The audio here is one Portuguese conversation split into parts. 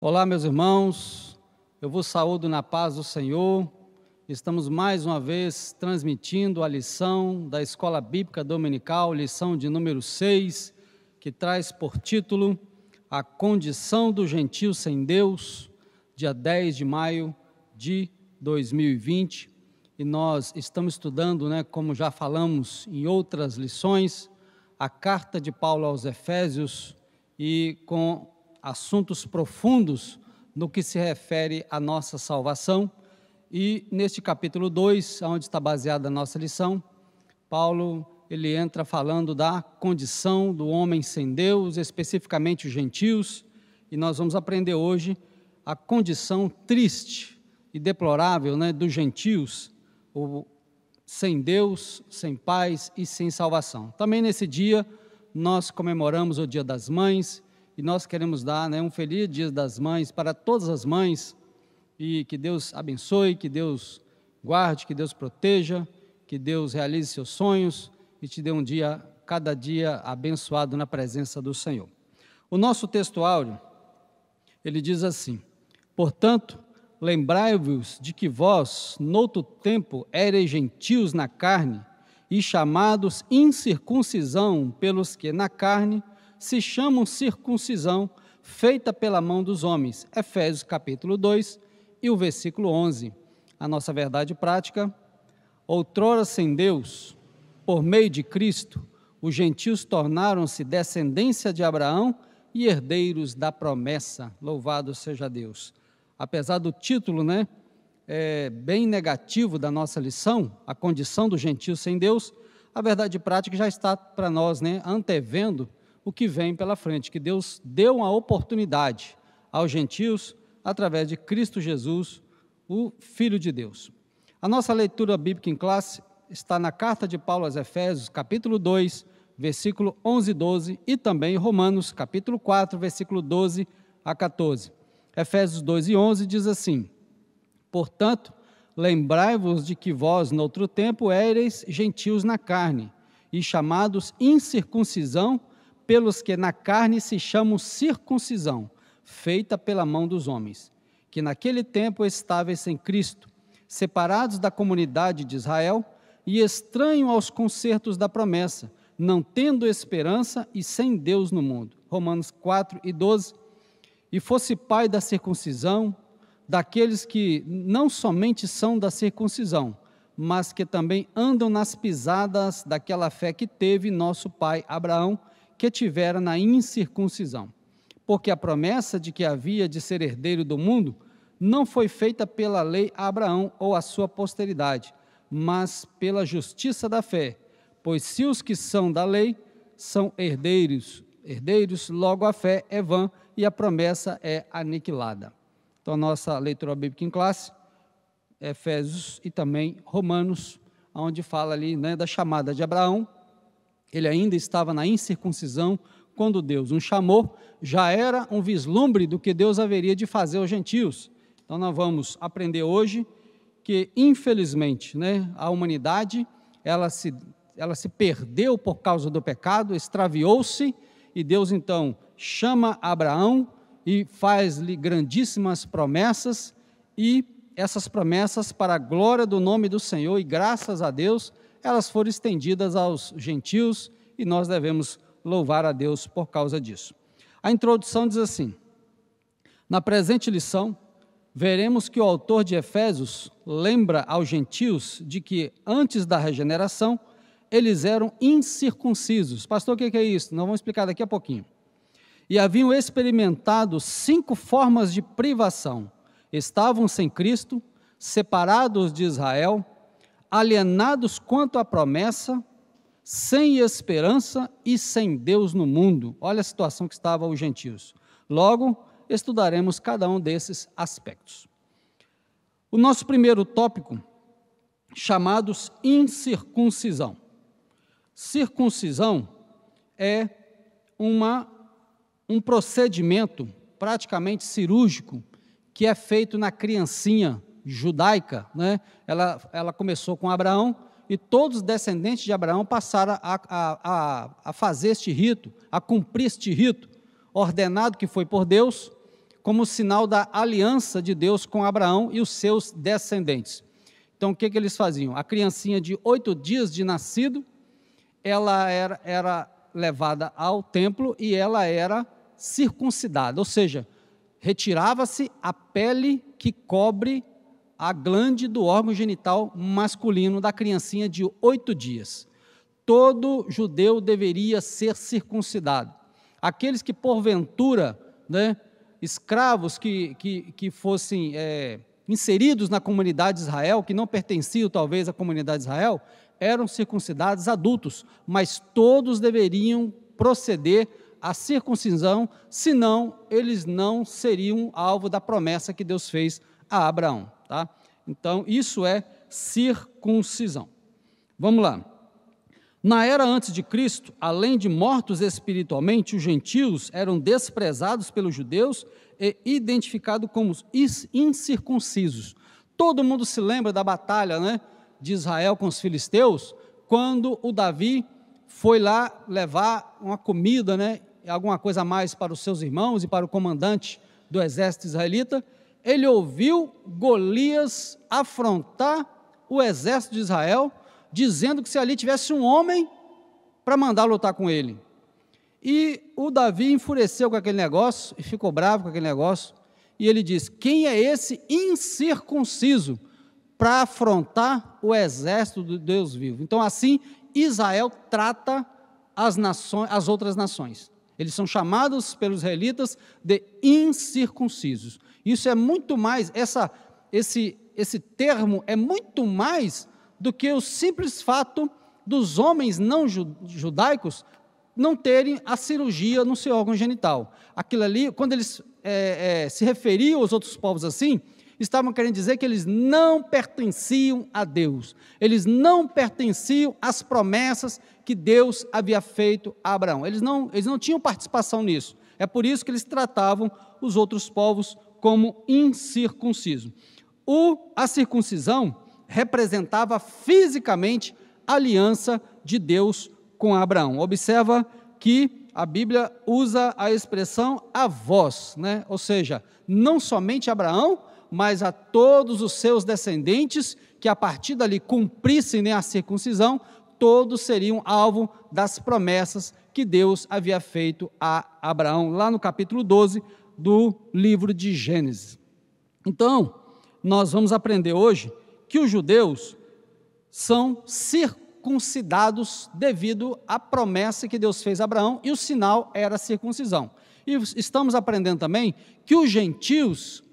Olá, meus irmãos, eu vos saúdo na paz do Senhor. Estamos mais uma vez transmitindo a lição da Escola Bíblica Dominical, lição de número 6, que traz por título A Condição do Gentio Sem Deus, dia 10 de maio de 2020. E nós estamos estudando, como já falamos em outras lições, a carta de Paulo aos Efésios e com assuntos profundos no que se refere à nossa salvação. E neste capítulo 2, onde está baseada a nossa lição, Paulo ele entra falando da condição do homem sem Deus, especificamente os gentios, e nós vamos aprender hoje a condição triste e deplorável dos gentios, sem Deus, sem paz e sem salvação. Também nesse dia nós comemoramos o Dia das Mães, e nós queremos dar um feliz Dia das Mães para todas as mães, e que Deus abençoe, que Deus guarde, que Deus proteja, que Deus realize seus sonhos e te dê um dia, cada dia abençoado na presença do Senhor. O nosso texto áureo, ele diz assim: portanto, lembrai-vos de que vós, noutro tempo, éreis gentios na carne, e chamados incircuncisão pelos que na carne se chamam circuncisão, feita pela mão dos homens. Efésios capítulo 2 e o versículo 11. A nossa verdade prática: outrora sem Deus, por meio de Cristo, os gentios tornaram-se descendência de Abraão e herdeiros da promessa. Louvado seja Deus. Apesar do título, bem negativo da nossa lição, a condição do gentio sem Deus, a verdade prática já está para nós, antevendo o que vem pela frente, que Deus deu uma oportunidade aos gentios através de Cristo Jesus, o Filho de Deus. A nossa leitura bíblica em classe está na carta de Paulo aos Efésios, capítulo 2, versículo 11 e 12, e também Romanos, capítulo 4, versículo 12 a 14. Efésios 2 e 11 diz assim: portanto, lembrai-vos de que vós, noutro tempo, éreis gentios na carne, e chamados incircuncisão, pelos que na carne se chamam circuncisão, feita pela mão dos homens, que naquele tempo estáveis sem Cristo, separados da comunidade de Israel e estranhos aos concertos da promessa, não tendo esperança e sem Deus no mundo. Romanos 4 e 12. E fosse pai da circuncisão, daqueles que não somente são da circuncisão, mas que também andam nas pisadas daquela fé que teve nosso pai Abraão, que tivera na incircuncisão. Porque a promessa de que havia de ser herdeiro do mundo não foi feita pela lei a Abraão ou a sua posteridade, mas pela justiça da fé. Pois se os que são da lei são herdeiros, logo a fé é vã e a promessa é aniquilada. Então, a nossa leitura bíblica em classe, Efésios e também Romanos, onde fala ali da chamada de Abraão. Ele ainda estava na incircuncisão quando Deus o chamou, já era um vislumbre do que Deus haveria de fazer aos gentios. Então nós vamos aprender hoje que, infelizmente, a humanidade, ela se perdeu por causa do pecado, extraviou-se, e Deus então chama Abraão e faz-lhe grandíssimas promessas, e essas promessas, para a glória do nome do Senhor e graças a Deus, elas foram estendidas aos gentios, e nós devemos louvar a Deus por causa disso. A introdução diz assim: na presente lição, veremos que o autor de Efésios lembra aos gentios de que, antes da regeneração, eles eram incircuncisos. Pastor, o que é isso? Nós vamos explicar daqui a pouquinho. E haviam experimentado 5 formas de privação. Estavam sem Cristo, separados de Israel, alienados quanto à promessa, sem esperança e sem Deus no mundo. Olha a situação que estavam os gentios. Logo, estudaremos cada um desses aspectos. O nosso primeiro tópico, chamados incircuncisão. Circuncisão é um procedimento praticamente cirúrgico que é feito na criancinha judaica, Ela começou com Abraão, e todos os descendentes de Abraão passaram a fazer este rito, a cumprir este rito, ordenado que foi por Deus, como sinal da aliança de Deus com Abraão e os seus descendentes. Então, o que eles faziam? A criancinha de 8 dias de nascido, ela era levada ao templo e ela era circuncidada, ou seja, retirava-se a pele que cobre a glande do órgão genital masculino da criancinha de 8 dias. Todo judeu deveria ser circuncidado. Aqueles que, porventura, escravos que fossem inseridos na comunidade de Israel, que não pertenciam talvez à comunidade de Israel, eram circuncidados adultos, mas todos deveriam proceder à circuncisão, senão eles não seriam alvo da promessa que Deus fez a Abraão. Tá? Então, isso é circuncisão. Vamos lá. Na era antes de Cristo, além de mortos espiritualmente, os gentios eram desprezados pelos judeus e identificados como incircuncisos. Todo mundo se lembra da batalha, de Israel com os filisteus, quando o Davi foi lá levar uma comida, alguma coisa a mais para os seus irmãos e para o comandante do exército israelita. Ele ouviu Golias afrontar o exército de Israel, dizendo que se ali tivesse um homem para mandar lutar com ele. E o Davi enfureceu com aquele negócio, e ficou bravo com aquele negócio, e ele disse: quem é esse incircunciso para afrontar o exército do Deus vivo? Então, assim, Israel trata as outras nações. Eles são chamados pelos israelitas de incircuncisos. Isso é muito mais, esse termo é muito mais do que o simples fato dos homens não judaicos não terem a cirurgia no seu órgão genital. Aquilo ali, quando eles se referiam aos outros povos assim, estavam querendo dizer que eles não pertenciam a Deus, eles não pertenciam às promessas que Deus havia feito a Abraão, eles não tinham participação nisso. É por isso que eles tratavam os outros povos como incircuncisos. A circuncisão representava fisicamente a aliança de Deus com Abraão. Observa que a Bíblia usa a expressão avós, ou seja, não somente Abraão, mas a todos os seus descendentes que a partir dali cumprissem a circuncisão, todos seriam alvo das promessas que Deus havia feito a Abraão, lá no capítulo 12 do livro de Gênesis. Então, nós vamos aprender hoje que os judeus são circuncidados devido à promessa que Deus fez a Abraão, e o sinal era a circuncisão. E estamos aprendendo também que os gentios,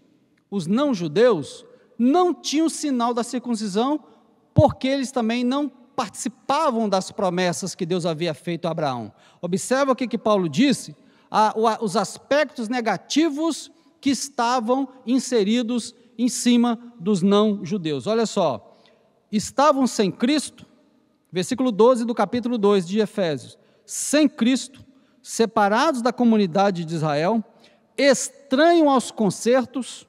os não-judeus, não tinham o sinal da circuncisão, porque eles também não participavam das promessas que Deus havia feito a Abraão. Observa o que Paulo disse, os aspectos negativos que estavam inseridos em cima dos não-judeus. Olha só, estavam sem Cristo, versículo 12 do capítulo 2 de Efésios, sem Cristo, separados da comunidade de Israel, estranhos aos concertos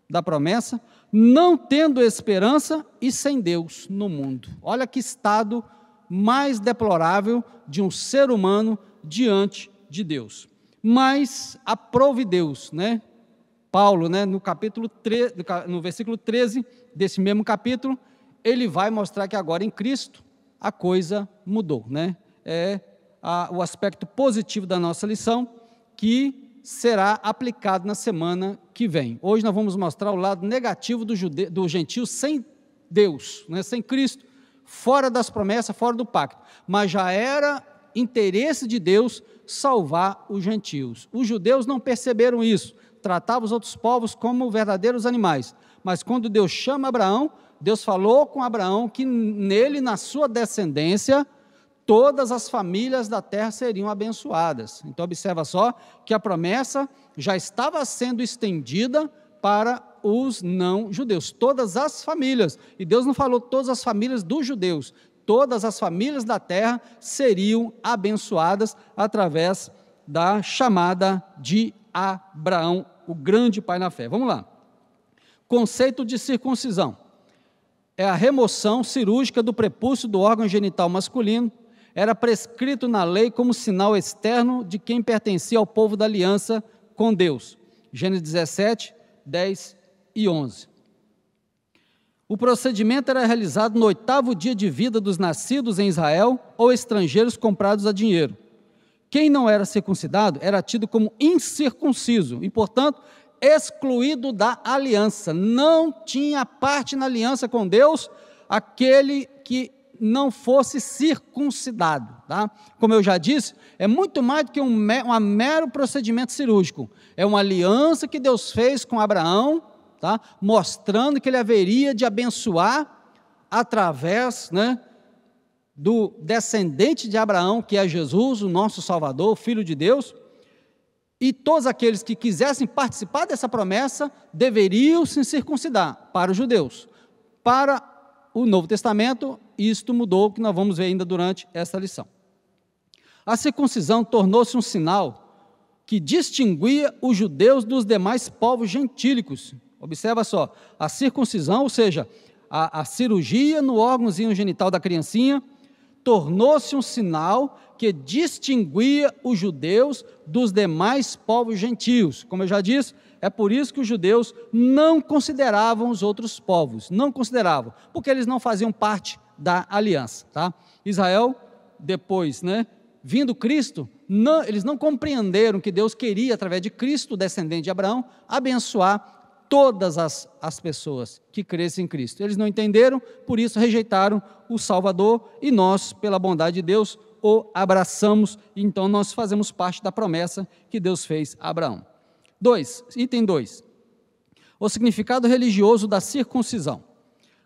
da promessa, não tendo esperança e sem Deus no mundo. Olha que estado mais deplorável de um ser humano diante de Deus. Mas aprove Deus, Paulo, no capítulo 3, no versículo 13 desse mesmo capítulo, ele vai mostrar que agora em Cristo a coisa mudou, É o aspecto positivo da nossa lição, que será aplicado na semana que vem. Hoje nós vamos mostrar o lado negativo do gentio sem Deus, sem Cristo, fora das promessas, fora do pacto. Mas já era interesse de Deus salvar os gentios. Os judeus não perceberam isso, tratavam os outros povos como verdadeiros animais. Mas quando Deus chama Abraão, Deus falou com Abraão que nele, na sua descendência, todas as famílias da terra seriam abençoadas. Então observa só que a promessa já estava sendo estendida para os não-judeus, todas as famílias. E Deus não falou todas as famílias dos judeus, todas as famílias da terra seriam abençoadas através da chamada de Abraão, o grande pai na fé. Vamos lá. Conceito de circuncisão é a remoção cirúrgica do prepúcio do órgão genital masculino. Era prescrito na lei como sinal externo de quem pertencia ao povo da aliança com Deus. Gênesis 17, 10 e 11. O procedimento era realizado no 8º dia de vida dos nascidos em Israel ou estrangeiros comprados a dinheiro. Quem não era circuncidado era tido como incircunciso e, portanto, excluído da aliança. Não tinha parte na aliança com Deus aquele que não fosse circuncidado. Tá? Como eu já disse, é muito mais do que um mero procedimento cirúrgico. É uma aliança que Deus fez com Abraão, tá? Mostrando que ele haveria de abençoar através, do descendente de Abraão, que é Jesus, o nosso Salvador, o Filho de Deus, e todos aqueles que quisessem participar dessa promessa deveriam se circuncidar para os judeus. Para o Novo Testamento, isto mudou, que nós vamos ver ainda durante esta lição. A circuncisão tornou-se um sinal que distinguia os judeus dos demais povos gentílicos. Observa só, a circuncisão, ou seja, a cirurgia no órgãozinho genital da criancinha, tornou-se um sinal que distinguia os judeus dos demais povos gentios. Como eu já disse, é por isso que os judeus não consideravam os outros povos, não consideravam, porque eles não faziam parte da aliança. Tá? Israel, depois, vindo Cristo, eles não compreenderam que Deus queria, através de Cristo, descendente de Abraão, abençoar todas as pessoas que crescem em Cristo. Eles não entenderam, por isso rejeitaram o Salvador, e nós, pela bondade de Deus, o abraçamos, e então nós fazemos parte da promessa que Deus fez a Abraão. Item 2. O significado religioso da circuncisão.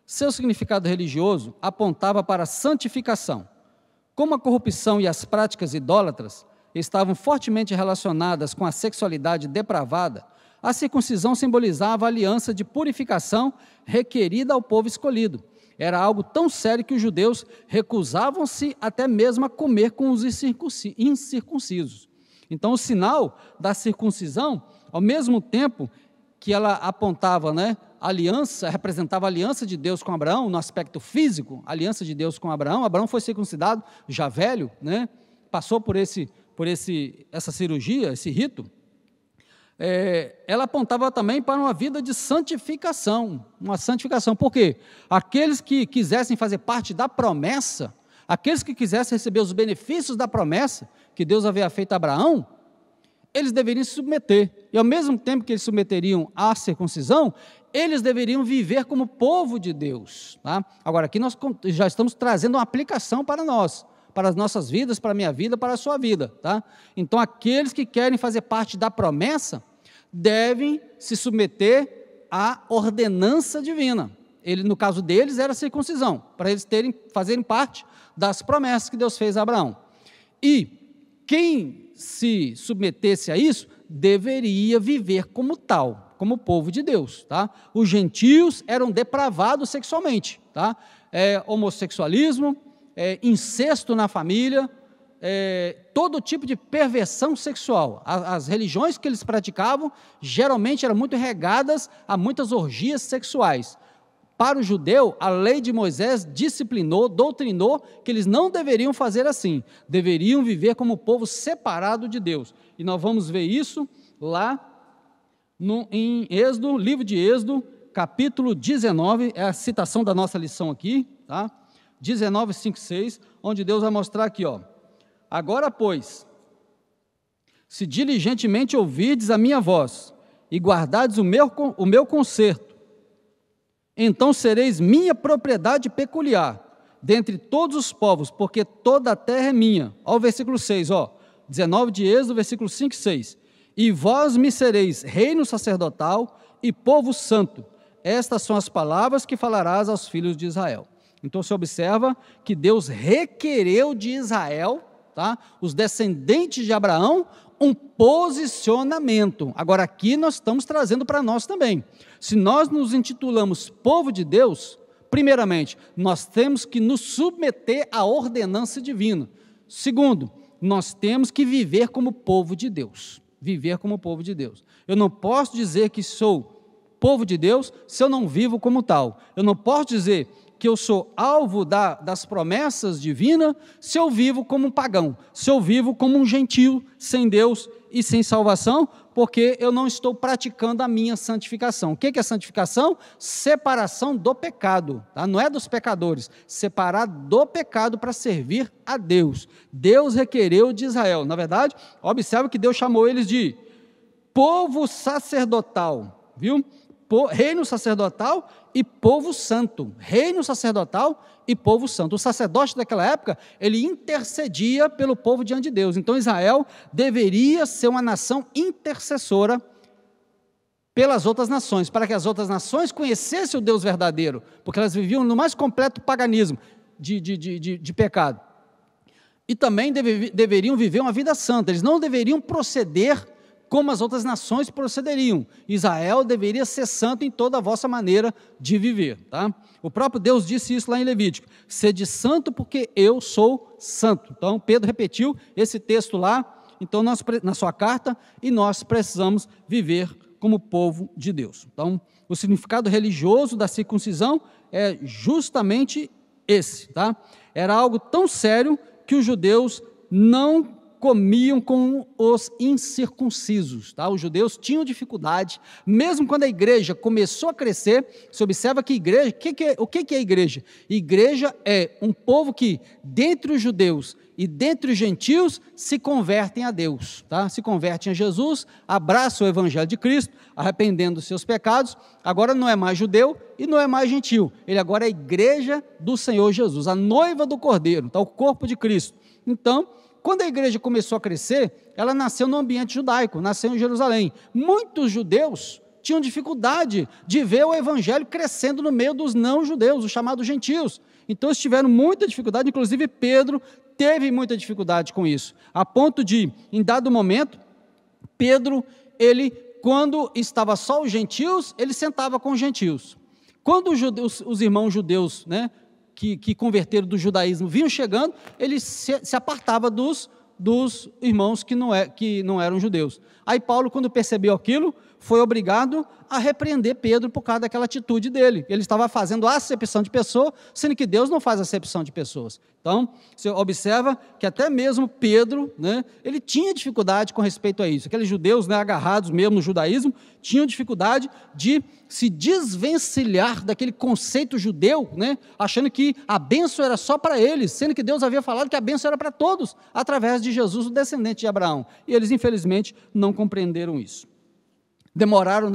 Seu significado religioso apontava para a santificação. Como a corrupção e as práticas idólatras estavam fortemente relacionadas com a sexualidade depravada, a circuncisão simbolizava a aliança de purificação requerida ao povo escolhido. Era algo tão sério que os judeus recusavam-se até mesmo a comer com os incircuncisos. Então, o sinal da circuncisão, ao mesmo tempo que ela apontava, aliança, representava a aliança de Deus com Abraão, no aspecto físico, a aliança de Deus com Abraão. Abraão foi circuncidado já velho, passou por essa cirurgia, esse rito. Ela apontava também para uma vida de santificação, por quê? Aqueles que quisessem fazer parte da promessa, aqueles que quisessem receber os benefícios da promessa que Deus havia feito a Abraão, eles deveriam se submeter, e ao mesmo tempo que eles se submeteriam à circuncisão, eles deveriam viver como povo de Deus. Tá? Agora, aqui nós já estamos trazendo uma aplicação para nós, para as nossas vidas, para a minha vida, para a sua vida. Tá? Então, aqueles que querem fazer parte da promessa, devem se submeter à ordenança divina. No caso deles, era a circuncisão, para eles fazerem parte das promessas que Deus fez a Abraão. E quem se submetesse a isso, deveria viver como tal, como povo de Deus. Tá? Os gentios eram depravados sexualmente. Tá? Homossexualismo, incesto na família, todo tipo de perversão sexual. As religiões que eles praticavam, geralmente eram muito regadas a muitas orgias sexuais. Para o judeu, a lei de Moisés disciplinou, doutrinou que eles não deveriam fazer assim, deveriam viver como povo separado de Deus. E nós vamos ver isso lá em Êxodo, livro de Êxodo, capítulo 19, é a citação da nossa lição aqui, tá? 19, 5, 6, onde Deus vai mostrar aqui, agora, pois, se diligentemente ouvirdes a minha voz e guardardes o meu conserto, então sereis minha propriedade peculiar, dentre todos os povos, porque toda a terra é minha. Olha o versículo 6, 19 de Êxodo, versículo 5 e 6. E vós me sereis reino sacerdotal e povo santo. Estas são as palavras que falarás aos filhos de Israel. Então você observa que Deus requereu de Israel, tá, os descendentes de Abraão, um posicionamento. Agora aqui nós estamos trazendo para nós também. Se nós nos intitulamos povo de Deus, primeiramente, nós temos que nos submeter à ordenança divina. Segundo, nós temos que viver como povo de Deus. Viver como povo de Deus. Eu não posso dizer que sou povo de Deus se eu não vivo como tal. Eu não posso dizer que eu sou alvo das promessas divinas se eu vivo como um pagão, se eu vivo como um gentio, sem Deus e sem salvação, porque eu não estou praticando a minha santificação. O que é santificação? Separação do pecado, tá? Não é dos pecadores, separar do pecado para servir a Deus. Deus requereu de Israel, na verdade, observe que Deus chamou eles de povo sacerdotal, viu? Reino sacerdotal e povo santo, reino sacerdotal e povo santo. O sacerdote daquela época, ele intercedia pelo povo diante de Deus. Então Israel deveria ser uma nação intercessora pelas outras nações, para que as outras nações conhecessem o Deus verdadeiro, porque elas viviam no mais completo paganismo de pecado. E também deveriam viver uma vida santa, eles não deveriam proceder como as outras nações procederiam. Israel deveria ser santo em toda a vossa maneira de viver. Tá? O próprio Deus disse isso lá em Levítico: sede santo porque eu sou santo. Então Pedro repetiu esse texto lá, então na sua carta, e nós precisamos viver como povo de Deus. Então o significado religioso da circuncisão é justamente esse. Tá? Era algo tão sério que os judeus não comiam com os incircuncisos, tá? Os judeus tinham dificuldade, mesmo quando a igreja começou a crescer. Você observa que igreja, o que é igreja? Igreja é um povo que, dentre os judeus e dentre os gentios, se convertem a Deus, tá? Se convertem a Jesus, abraçam o evangelho de Cristo, arrependendo dos seus pecados. Agora não é mais judeu e não é mais gentil, ele agora é a igreja do Senhor Jesus, a noiva do Cordeiro, tá? O corpo de Cristo. Então, quando a igreja começou a crescer, ela nasceu no ambiente judaico, nasceu em Jerusalém. Muitos judeus tinham dificuldade de ver o evangelho crescendo no meio dos não-judeus, os chamados gentios. Então eles tiveram muita dificuldade, inclusive Pedro teve muita dificuldade com isso, a ponto de, em dado momento, Pedro, quando estava só os gentios, ele sentava com os gentios. Quando os irmãos judeus, né, que converteram do judaísmo vinham chegando, ele se apartava dos irmãos que não eram judeus. Aí Paulo, quando percebeu aquilo, foi obrigado a repreender Pedro por causa daquela atitude dele. Ele estava fazendo acepção de pessoa, sendo que Deus não faz acepção de pessoas. Então, você observa que até mesmo Pedro, né, ele tinha dificuldade com respeito a isso. Aqueles judeus, né, agarrados mesmo no judaísmo, tinham dificuldade de se desvencilhar daquele conceito judeu, né, achando que a bênção era só para eles, sendo que Deus havia falado que a bênção era para todos, através de Jesus, o descendente de Abraão. E eles, infelizmente, não compreenderam isso. Demoraram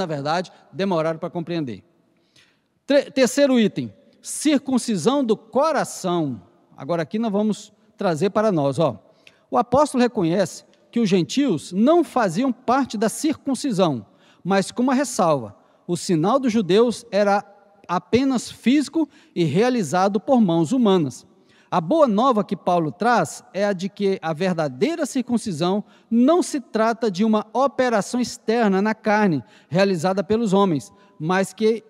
para compreender. Terceiro item, circuncisão do coração. Agora aqui nós vamos trazer para nós. O apóstolo reconhece que os gentios não faziam parte da circuncisão, mas com uma ressalva: o sinal dos judeus era apenas físico e realizado por mãos humanas. A boa nova que Paulo traz é a de que a verdadeira circuncisão não se trata de uma operação externa na carne, realizada pelos homens, mas que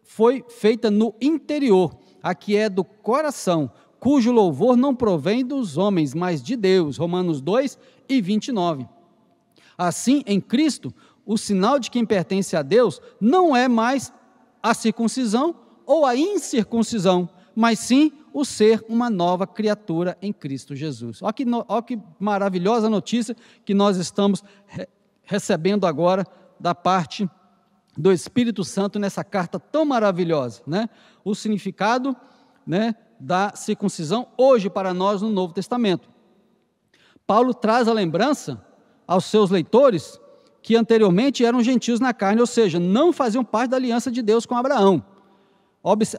foi feita no interior, a que é do coração, cujo louvor não provém dos homens, mas de Deus. Romanos 2 e 29. Assim, em Cristo, o sinal de quem pertence a Deus não é mais a circuncisão ou a incircuncisão, mas sim o ser uma nova criatura em Cristo Jesus. Olha que maravilhosa notícia que nós estamos recebendo agora da parte do Espírito Santo nessa carta tão maravilhosa, né? O significado, né, da circuncisão hoje para nós no Novo Testamento. Paulo traz a lembrança aos seus leitores que anteriormente eram gentios na carne, ou seja, não faziam parte da aliança de Deus com Abraão.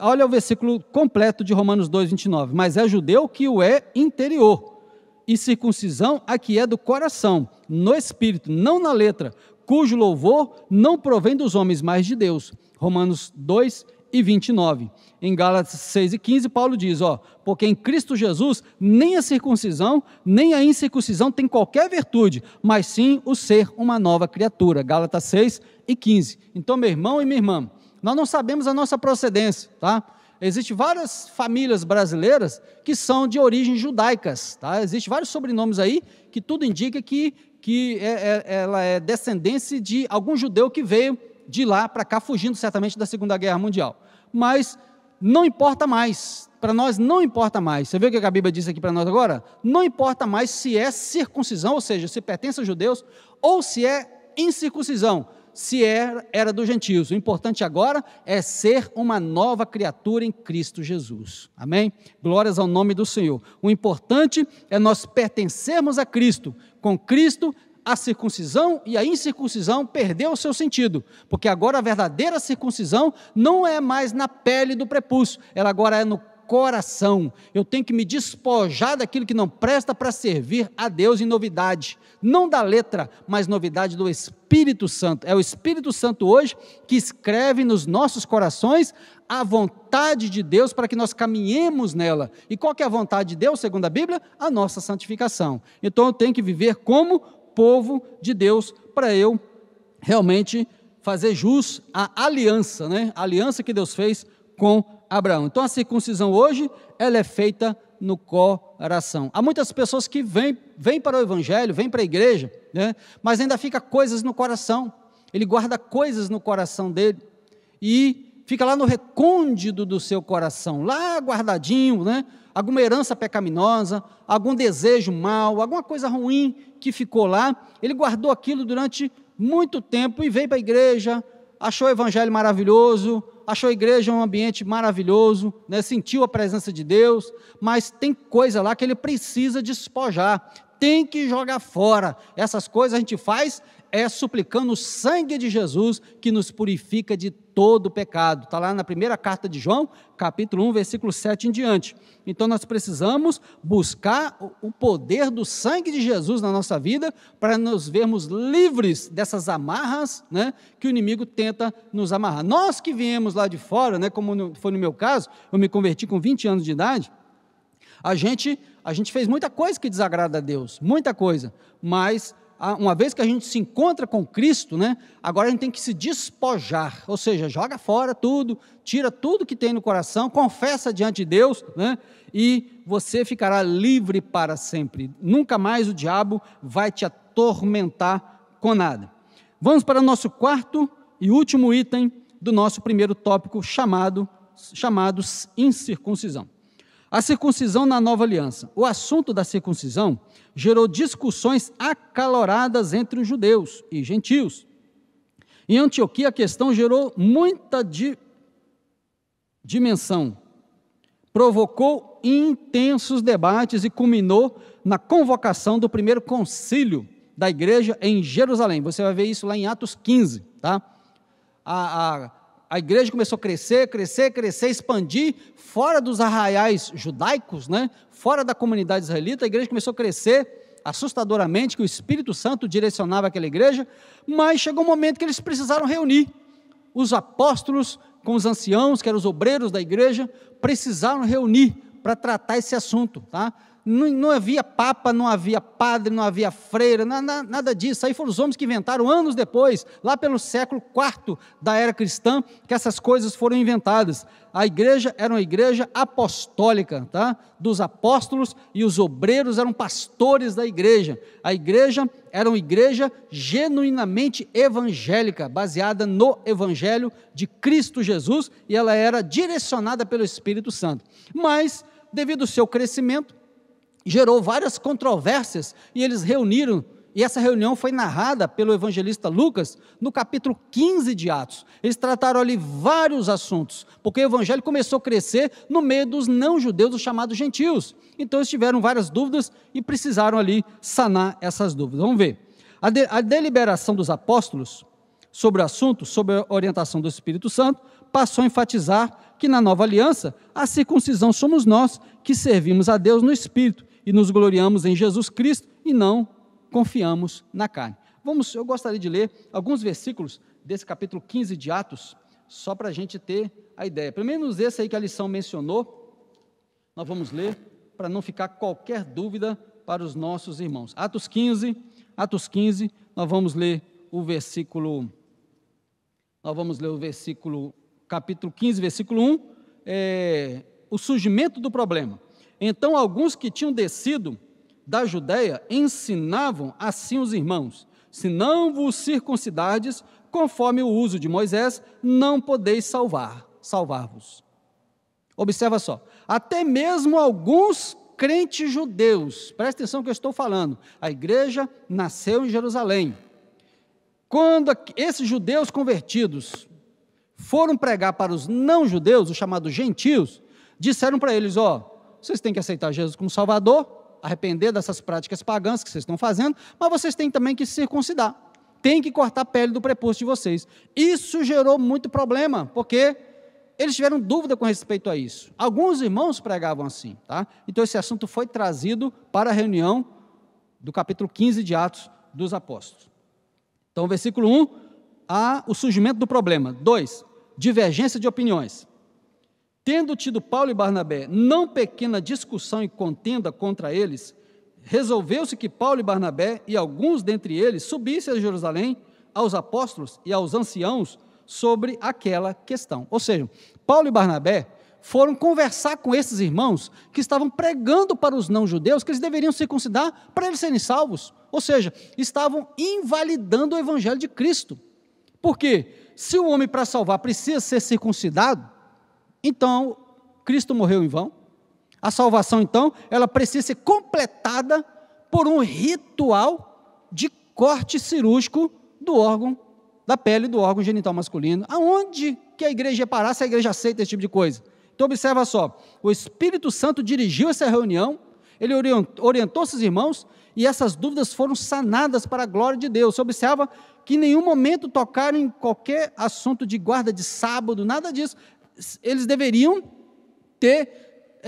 Olha o versículo completo de Romanos 2, 29. Mas é judeu que o é interior, e circuncisão a que é do coração, no espírito, não na letra, cujo louvor não provém dos homens, mas de Deus. Romanos 2 e 29. Em Gálatas 6 e 15, Paulo diz, porque em Cristo Jesus, nem a circuncisão, nem a incircuncisão tem qualquer virtude, mas sim o ser uma nova criatura. Gálatas 6 e 15. Então, meu irmão e minha irmã, nós não sabemos a nossa procedência, tá? Existem várias famílias brasileiras que são de origem judaicas, tá? Existem vários sobrenomes aí que tudo indica que ela é descendência de algum judeu que veio de lá para cá, fugindo certamente da Segunda Guerra Mundial. Mas não importa mais. Para nós não importa mais. Você vê o que a Bíblia diz aqui para nós agora? Não importa mais se é circuncisão, ou seja, se pertence aos judeus, ou se é incircuncisão, se era dos gentios. O importante agora é ser uma nova criatura em Cristo Jesus. Amém? Glórias ao nome do Senhor. O importante é nós pertencermos a Cristo. Com Cristo, a circuncisão e a incircuncisão perdeu o seu sentido, porque agora a verdadeira circuncisão não é mais na pele do prepúcio, ela agora é no coração. Eu tenho que me despojar daquilo que não presta para servir a Deus em novidade, não da letra, mas novidade do Espírito Santo. É o Espírito Santo hoje que escreve nos nossos corações a vontade de Deus para que nós caminhemos nela. E qual que é a vontade de Deus, segundo a Bíblia? A nossa santificação. Então eu tenho que viver como povo de Deus para eu realmente fazer jus à aliança, né? A aliança que Deus fez com Abraão. Então a circuncisão hoje, ela é feita no coração. Há muitas pessoas que vêm para o Evangelho, vêm para a igreja, né? Mas ainda fica coisas no coração. Ele guarda coisas no coração dele e fica lá no recôndito do seu coração, lá guardadinho, né? Alguma herança pecaminosa, algum desejo mau, alguma coisa ruim que ficou lá. Ele guardou aquilo durante muito tempo e veio para a igreja, achou o Evangelho maravilhoso, achou a igreja um ambiente maravilhoso, né? Sentiu a presença de Deus, mas tem coisa lá que ele precisa despojar, tem que jogar fora. Essas coisas a gente faz suplicando o sangue de Jesus, que nos purifica de todo pecado. Está lá na primeira carta de João, capítulo 1, versículo 7 em diante. Então nós precisamos buscar o poder do sangue de Jesus na nossa vida, para nos vermos livres dessas amarras, né, que o inimigo tenta nos amarrar. Nós que viemos lá de fora, né, como foi no meu caso, eu me converti com 20 anos de idade, a gente fez muita coisa que desagrada a Deus, muita coisa, mas uma vez que a gente se encontra com Cristo, né, agora a gente tem que se despojar, ou seja, joga fora tudo, tira tudo que tem no coração, confessa diante de Deus, né, e você ficará livre para sempre. Nunca mais o diabo vai te atormentar com nada. Vamos para o nosso quarto e último item do nosso primeiro tópico, chamados incircuncisão. A circuncisão na nova aliança. O assunto da circuncisão gerou discussões acaloradas entre os judeus e gentios. Em Antioquia, a questão gerou muita dimensão, provocou intensos debates e culminou na convocação do primeiro concílio da igreja em Jerusalém. Você vai ver isso lá em Atos 15, tá? A igreja começou a crescer, expandir, fora dos arraiais judaicos, né? Fora da comunidade israelita, a igreja começou a crescer assustadoramente, que o Espírito Santo direcionava aquela igreja, mas chegou um momento que eles precisaram reunir. Os apóstolos com os anciãos, que eram os obreiros da igreja, precisaram reunir para tratar esse assunto, tá? Não havia papa, não havia padre, não havia freira, nada disso. Aí foram os homens que inventaram anos depois, lá pelo século IV da era cristã, que essas coisas foram inventadas. A igreja era uma igreja apostólica, tá? Dos apóstolos, e os obreiros eram pastores da igreja. A igreja era uma igreja genuinamente evangélica, baseada no evangelho de Cristo Jesus, e ela era direcionada pelo Espírito Santo. Mas, devido ao seu crescimento, gerou várias controvérsias, e eles reuniram, e essa reunião foi narrada pelo evangelista Lucas, no capítulo 15 de Atos. Eles trataram ali vários assuntos, porque o evangelho começou a crescer no meio dos não-judeus, os chamados gentios. Então eles tiveram várias dúvidas, e precisaram ali sanar essas dúvidas. Vamos ver. A deliberação dos apóstolos sobre o assunto, sob a orientação do Espírito Santo, passou a enfatizar que na nova aliança, a circuncisão somos nós, que servimos a Deus no Espírito, e nos gloriamos em Jesus Cristo, e não confiamos na carne. Eu gostaria de ler alguns versículos desse capítulo 15 de Atos, só para a gente ter a ideia. Pelo menos esse aí que a lição mencionou, nós vamos ler, para não ficar qualquer dúvida para os nossos irmãos. Atos 15, nós vamos ler capítulo 15, versículo 1, o surgimento do problema. Então, alguns que tinham descido da Judéia ensinavam assim os irmãos: se não vos circuncidardes, conforme o uso de Moisés, não podeis salvar-vos. Observa só, até mesmo alguns crentes judeus, presta atenção no que eu estou falando, a igreja nasceu em Jerusalém. Quando esses judeus convertidos foram pregar para os não-judeus, os chamados gentios, disseram para eles, vocês têm que aceitar Jesus como Salvador, arrepender dessas práticas pagãs que vocês estão fazendo, mas vocês têm também que se circuncidar, têm que cortar a pele do prepúcio de vocês. Isso gerou muito problema, porque eles tiveram dúvida com respeito a isso. Alguns irmãos pregavam assim, tá? Então esse assunto foi trazido para a reunião do capítulo 15 de Atos dos Apóstolos. Então, versículo 1, há o surgimento do problema. 2, divergência de opiniões. Tendo tido Paulo e Barnabé não pequena discussão e contenda contra eles, resolveu-se que Paulo e Barnabé e alguns dentre eles subissem a Jerusalém aos apóstolos e aos anciãos sobre aquela questão. Ou seja, Paulo e Barnabé foram conversar com esses irmãos que estavam pregando para os não-judeus que eles deveriam circuncidar para eles serem salvos. Ou seja, estavam invalidando o evangelho de Cristo. Por quê? Se o homem para salvar precisa ser circuncidado, então Cristo morreu em vão. A salvação, então, ela precisa ser completada por um ritual de corte cirúrgico do órgão, da pele do órgão genital masculino. Aonde que a igreja ia parar se a igreja aceita esse tipo de coisa? Então observa só, o Espírito Santo dirigiu essa reunião, ele orientou esses irmãos e essas dúvidas foram sanadas para a glória de Deus. Você observa que em nenhum momento tocaram em qualquer assunto de guarda de sábado, nada disso. Eles deveriam ter,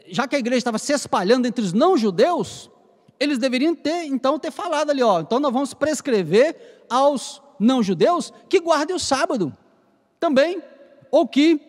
já que a igreja estava se espalhando entre os não-judeus, eles deveriam então ter falado ali, então nós vamos prescrever aos não-judeus que guardem o sábado também, ou que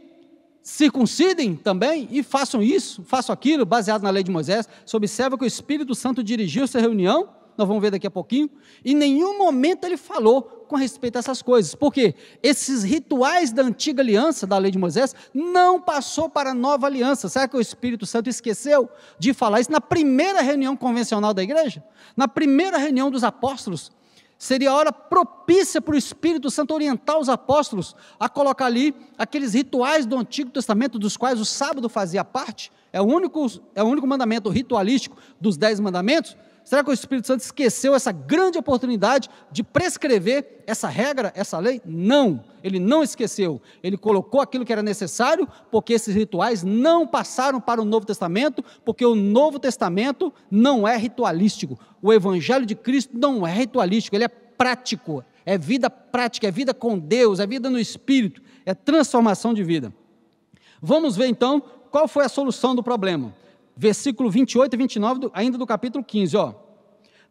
circuncidem também e façam isso, façam aquilo, baseado na lei de Moisés. Você observa que o Espírito Santo dirigiu essa reunião, nós vamos ver daqui a pouquinho, e em nenhum momento ele falou com respeito a essas coisas, porque esses rituais da antiga aliança, da lei de Moisés, não passou para a nova aliança. Será que o Espírito Santo esqueceu de falar isso na primeira reunião convencional da igreja? Na primeira reunião dos apóstolos? Seria a hora propícia para o Espírito Santo orientar os apóstolos a colocar ali aqueles rituais do Antigo Testamento, dos quais o sábado fazia parte. É o único mandamento ritualístico dos 10 mandamentos. Será que o Espírito Santo esqueceu essa grande oportunidade de prescrever essa regra, essa lei? Não, ele não esqueceu. Ele colocou aquilo que era necessário, porque esses rituais não passaram para o Novo Testamento, porque o Novo Testamento não é ritualístico. O Evangelho de Cristo não é ritualístico, ele é prático, é vida prática, é vida com Deus, é vida no Espírito, é transformação de vida. Vamos ver então qual foi a solução do problema. Versículo 28 e 29, ainda do capítulo 15,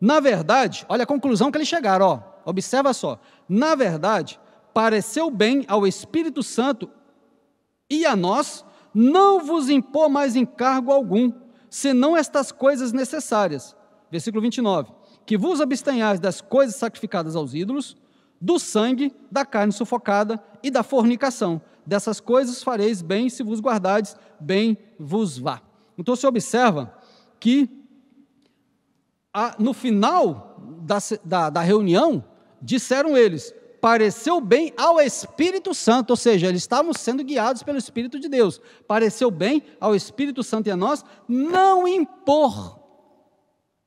Na verdade, olha a conclusão que eles chegaram, observa só. Na verdade, pareceu bem ao Espírito Santo e a nós não vos impor mais encargo algum, senão estas coisas necessárias. Versículo 29. Que vos abstenhais das coisas sacrificadas aos ídolos, do sangue, da carne sufocada e da fornicação. Dessas coisas fareis bem se vos guardardes, bem vos vá. Então você observa que no final da reunião, disseram eles, pareceu bem ao Espírito Santo, ou seja, eles estavam sendo guiados pelo Espírito de Deus, pareceu bem ao Espírito Santo e a nós, não impor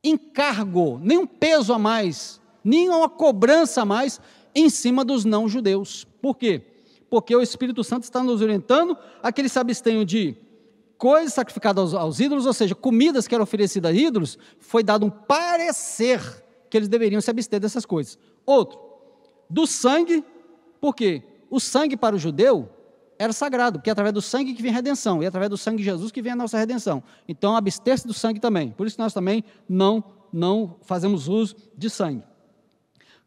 encargo, nenhum peso a mais, nenhuma cobrança a mais, em cima dos não-judeus. Por quê? Porque o Espírito Santo está nos orientando a que eles se abstenham de coisas sacrificadas aos ídolos, ou seja, comidas que eram oferecidas a ídolos, foi dado um parecer que eles deveriam se abster dessas coisas. Outro, do sangue, por quê? O sangue para o judeu era sagrado, porque é através do sangue que vem a redenção, e é através do sangue de Jesus que vem a nossa redenção. Então, abster-se do sangue também. Por isso nós também não fazemos uso de sangue.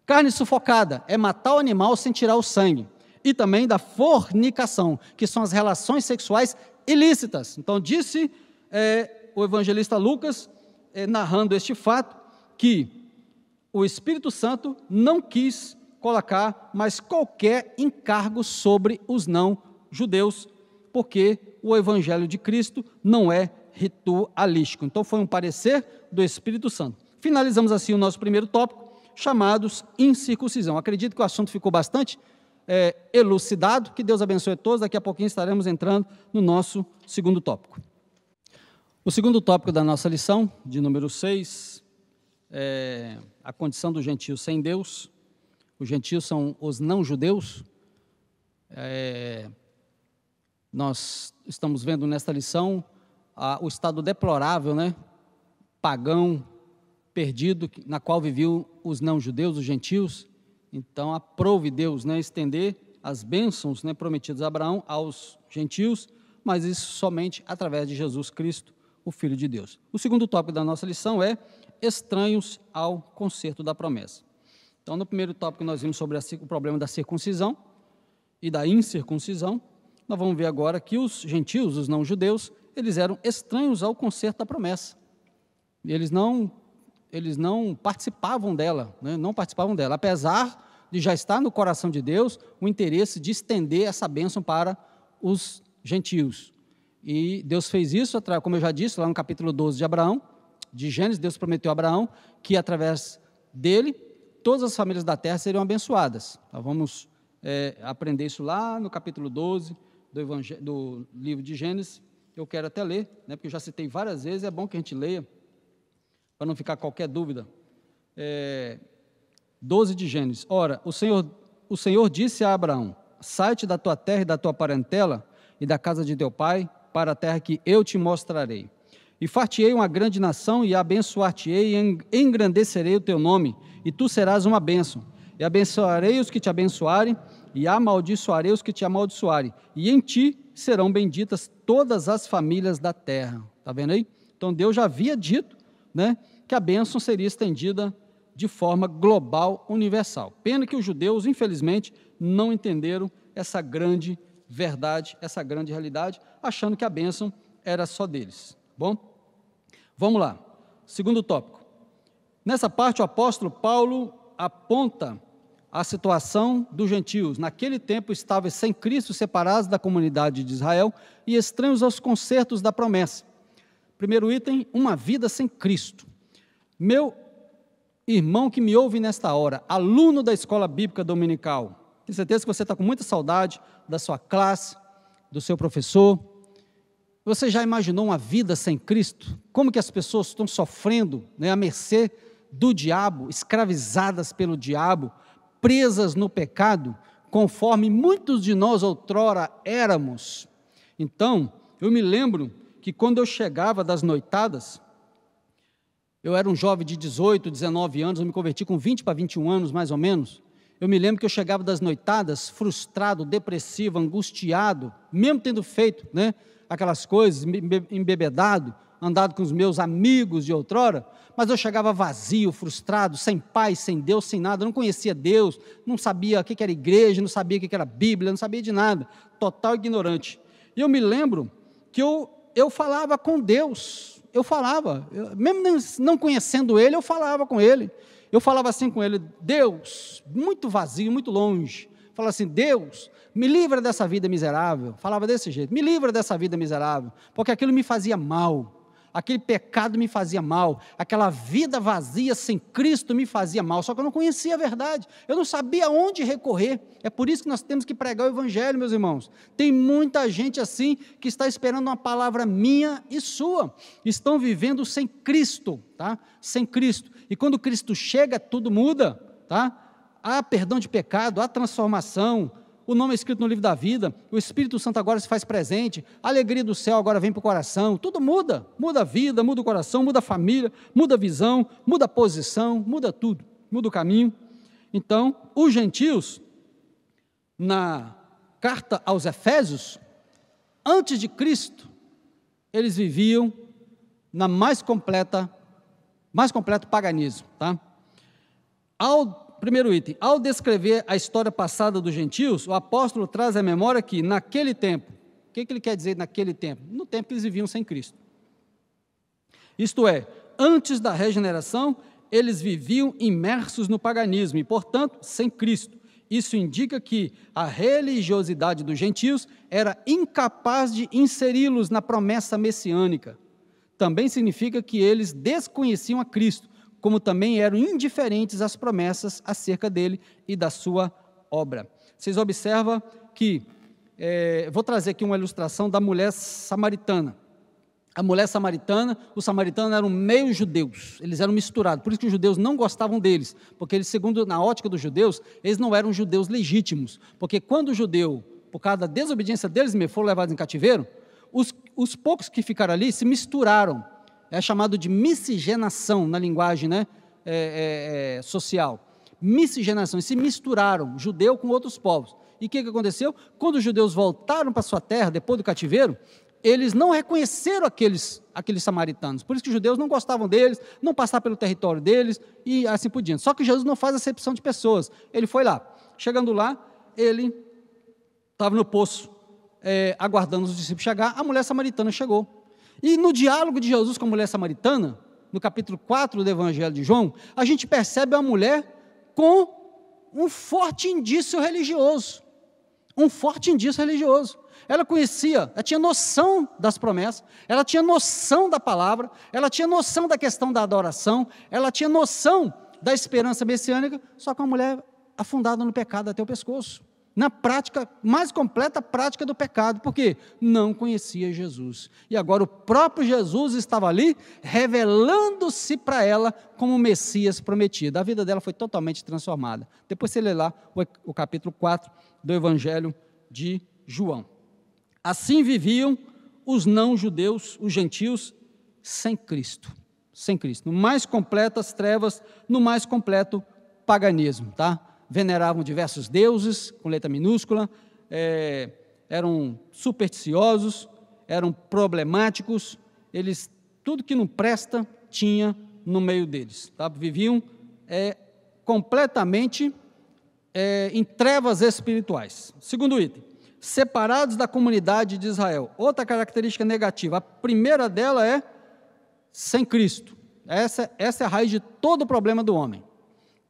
Carne sufocada é matar o animal sem tirar o sangue. E também da fornicação, que são as relações sexuais ilícitas. Então, disse o evangelista Lucas, narrando este fato, que o Espírito Santo não quis colocar mais qualquer encargo sobre os não-judeus, porque o Evangelho de Cristo não é ritualístico. Então, foi um parecer do Espírito Santo. Finalizamos assim o nosso primeiro tópico, chamados incircuncisão. Acredito que o assunto ficou bastante elucidado. Que Deus abençoe a todos. Daqui a pouquinho estaremos entrando no nosso segundo tópico. O segundo tópico da nossa lição, de número 6, é a condição do gentio sem Deus. Os gentios são os não-judeus. Nós estamos vendo nesta lição o estado deplorável, né, pagão, perdido, na qual viviam os não-judeus, os gentios. Então, aprove Deus, né, estender as bênçãos, né, prometidas a Abraão aos gentios, mas isso somente através de Jesus Cristo, o Filho de Deus. O segundo tópico da nossa lição é estranhos ao concerto da promessa. Então, no primeiro tópico nós vimos sobre o problema da circuncisão e da incircuncisão. Nós vamos ver agora que os gentios, os não-judeus, eles eram estranhos ao concerto da promessa. Eles não participavam dela, né? Não participavam dela, apesar de já estar no coração de Deus o interesse de estender essa bênção para os gentios. E Deus fez isso, como eu já disse, lá no capítulo 12 de Gênesis, Deus prometeu a Abraão que através dele todas as famílias da terra seriam abençoadas. Nós vamos aprender isso lá no capítulo 12 do livro de Gênesis. Eu quero até ler, né, porque eu já citei várias vezes, é bom que a gente leia, para não ficar qualquer dúvida. 12 de Gênesis. Ora, o Senhor disse a Abraão: sai-te da tua terra e da tua parentela e da casa de teu pai, para a terra que eu te mostrarei. E far-te-ei uma grande nação, e abençoar-te-ei, e engrandecerei o teu nome, e tu serás uma bênção. E abençoarei os que te abençoarem, e amaldiçoarei os que te amaldiçoarem, e em ti serão benditas todas as famílias da terra. Está vendo aí? Então Deus já havia dito, né, que a bênção seria estendida de forma global, universal. Pena que os judeus, infelizmente, não entenderam essa grande verdade, essa grande realidade, achando que a bênção era só deles. Bom, vamos lá. Segundo tópico. Nessa parte, o apóstolo Paulo aponta a situação dos gentios. Naquele tempo estavam sem Cristo, separados da comunidade de Israel e estranhos aos concertos da promessa. Primeiro item, uma vida sem Cristo. Meu irmão que me ouve nesta hora, aluno da escola bíblica dominical, tenho certeza que você está com muita saudade da sua classe, do seu professor. Você já imaginou uma vida sem Cristo? Como que as pessoas estão sofrendo, né, à mercê do diabo, escravizadas pelo diabo, presas no pecado, conforme muitos de nós outrora éramos. Então, eu me lembro que quando eu chegava das noitadas, eu era um jovem de 18, 19 anos, eu me converti com 20 para 21 anos, mais ou menos. Eu me lembro que eu chegava das noitadas frustrado, depressivo, angustiado, mesmo tendo feito, né, aquelas coisas, embebedado, andado com os meus amigos de outrora, mas eu chegava vazio, frustrado, sem paz, sem Deus, sem nada, eu não conhecia Deus, não sabia o que era igreja, não sabia o que era Bíblia, não sabia de nada, total ignorante. E eu me lembro que eu falava com Deus, mesmo não conhecendo Ele, eu falava com Ele. Eu falava assim com Ele: Deus, muito vazio, muito longe. Falava assim: Deus, me livra dessa vida miserável. Falava desse jeito: me livra dessa vida miserável, porque aquilo me fazia mal. Aquele pecado me fazia mal, aquela vida vazia sem Cristo me fazia mal, só que eu não conhecia a verdade, eu não sabia aonde recorrer. É por isso que nós temos que pregar o Evangelho, meus irmãos. Tem muita gente assim, que está esperando uma palavra minha e sua, estão vivendo sem Cristo, tá? Sem Cristo, e quando Cristo chega, tudo muda, tá? Há perdão de pecado, há transformação, o nome é escrito no livro da vida, o Espírito Santo agora se faz presente, a alegria do céu agora vem para o coração, tudo muda, muda a vida, muda o coração, muda a família, muda a visão, muda a posição, muda tudo, muda o caminho. Então, os gentios, na carta aos Efésios, antes de Cristo, eles viviam na mais completo paganismo, tá? Primeiro item, ao descrever a história passada dos gentios, o apóstolo traz à memória que, naquele tempo, o que ele quer dizer naquele tempo? No tempo que eles viviam sem Cristo. Isto é, antes da regeneração, eles viviam imersos no paganismo e, portanto, sem Cristo. Isso indica que a religiosidade dos gentios era incapaz de inseri-los na promessa messiânica. Também significa que eles desconheciam a Cristo, como também eram indiferentes às promessas acerca dele e da sua obra. Vocês observam que, vou trazer aqui uma ilustração da mulher samaritana. A mulher samaritana, os samaritanos eram meio judeus, eles eram misturados, por isso que os judeus não gostavam deles, porque eles, segundo na ótica dos judeus, eles não eram judeus legítimos, porque quando o judeu, por causa da desobediência deles mesmo, foram levados em cativeiro, os poucos que ficaram ali se misturaram, é chamado de miscigenação na linguagem, né, social, miscigenação, e se misturaram, judeu com outros povos. E o que aconteceu? Quando os judeus voltaram para sua terra, depois do cativeiro, eles não reconheceram aqueles samaritanos, por isso que os judeus não gostavam deles, não passavam pelo território deles, e assim por diante. Só que Jesus não faz acepção de pessoas, ele foi lá, chegando lá, ele estava no poço, aguardando os discípulos chegar, a mulher samaritana chegou, e no diálogo de Jesus com a mulher samaritana, no capítulo 4 do Evangelho de João, a gente percebe uma mulher com um forte indício religioso, ela conhecia, ela tinha noção das promessas, ela tinha noção da palavra, ela tinha noção da questão da adoração, ela tinha noção da esperança messiânica, só que uma mulher afundada no pecado até o pescoço, na prática, mais completa prática do pecado, porque não conhecia Jesus, e agora o próprio Jesus estava ali, revelando-se para ela como o Messias prometido, a vida dela foi totalmente transformada. Depois você lê lá o capítulo 4 do Evangelho de João. Assim viviam os não-judeus, os gentios, sem Cristo, no mais completas trevas, no mais completo paganismo, tá? Veneravam diversos deuses, com letra minúscula, eram supersticiosos, eram problemáticos, eles, tudo que não presta, tinha no meio deles, tá? Viviam completamente em trevas espirituais. Segundo item, separados da comunidade de Israel. Outra característica negativa, a primeira dela é sem Cristo. Essa é a raiz de todo o problema do homem.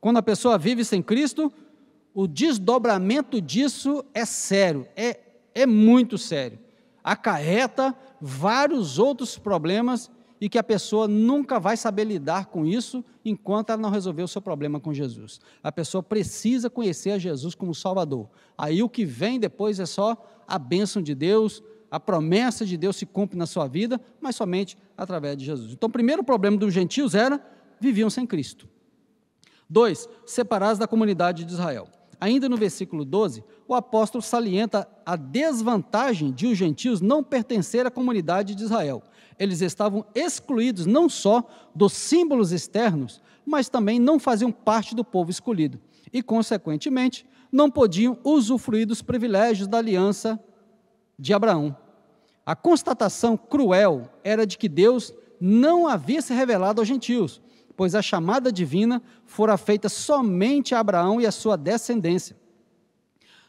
Quando a pessoa vive sem Cristo, o desdobramento disso é sério, é muito sério. Acarreta vários outros problemas e que a pessoa nunca vai saber lidar com isso enquanto ela não resolver o seu problema com Jesus. A pessoa precisa conhecer a Jesus como Salvador. Aí o que vem depois é só a bênção de Deus, a promessa de Deus se cumpre na sua vida, mas somente através de Jesus. Então, o primeiro problema dos gentios era, viviam sem Cristo. 2, separados da comunidade de Israel. Ainda no versículo 12, o apóstolo salienta a desvantagem de os gentios não pertencer à comunidade de Israel. Eles estavam excluídos não só dos símbolos externos, mas também não faziam parte do povo escolhido e, consequentemente, não podiam usufruir dos privilégios da aliança de Abraão. A constatação cruel era de que Deus não havia se revelado aos gentios, pois a chamada divina fora feita somente a Abraão e a sua descendência.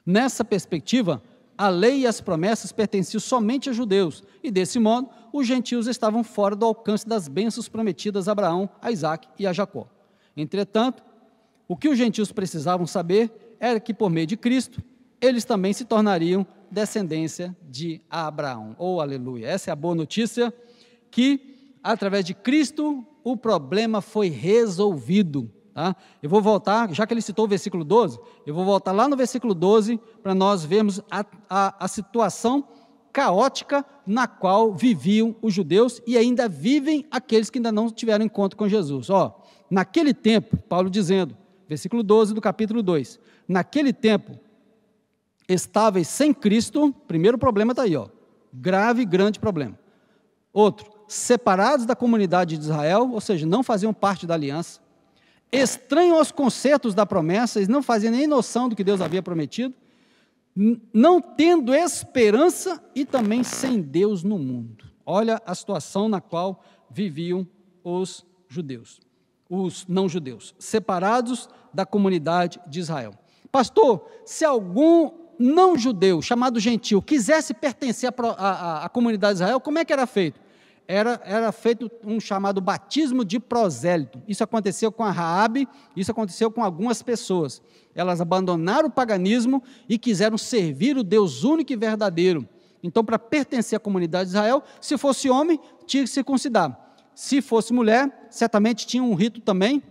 Nessa perspectiva, a lei e as promessas pertenciam somente a judeus, e desse modo, os gentios estavam fora do alcance das bênçãos prometidas a Abraão, a Isaque e a Jacó. Entretanto, o que os gentios precisavam saber era que, por meio de Cristo, eles também se tornariam descendência de Abraão. Oh, aleluia! Essa é a boa notícia, que, através de Cristo, o problema foi resolvido. Tá? Eu vou voltar, já que ele citou o versículo 12, eu vou voltar lá no versículo 12, para nós vermos a situação caótica na qual viviam os judeus e ainda vivem aqueles que ainda não tiveram encontro com Jesus. Naquele tempo, Paulo dizendo, versículo 12 do capítulo 2, naquele tempo, estáveis sem Cristo, primeiro problema está aí, grave e grande problema. Outro, separados da comunidade de Israel, ou seja, não faziam parte da aliança, estranhos aos concertos da promessa, eles não faziam nem noção do que Deus havia prometido, não tendo esperança e também sem Deus no mundo. Olha a situação na qual viviam os judeus, os não-judeus, separados da comunidade de Israel. Pastor, se algum não-judeu, chamado gentil, quisesse pertencer à comunidade de Israel, como é que era feito? Era feito um chamado batismo de prosélito. Isso aconteceu com a Raabe, isso aconteceu com algumas pessoas. Elas abandonaram o paganismo e quiseram servir o Deus único e verdadeiro. Então, para pertencer à comunidade de Israel, se fosse homem, tinha que circuncidar. Se fosse mulher, certamente tinha um rito também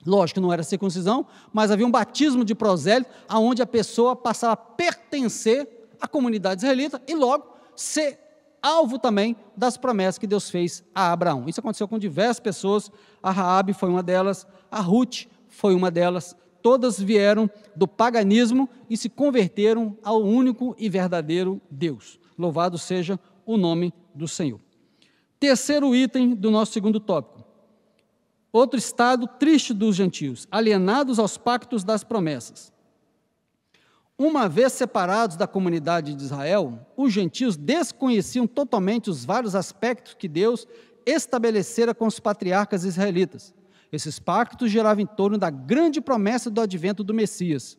Lógico que não era circuncisão, mas havia um batismo de prosélito, onde a pessoa passava a pertencer à comunidade israelita e logo ser alvo também das promessas que Deus fez a Abraão. Isso aconteceu com diversas pessoas, a Raabe foi uma delas, a Ruth foi uma delas, todas vieram do paganismo e se converteram ao único e verdadeiro Deus. Louvado seja o nome do Senhor. Terceiro item do nosso segundo tópico. Outro estado triste dos gentios, alienados aos pactos das promessas. Uma vez separados da comunidade de Israel, os gentios desconheciam totalmente os vários aspectos que Deus estabelecera com os patriarcas israelitas. Esses pactos giravam em torno da grande promessa do advento do Messias.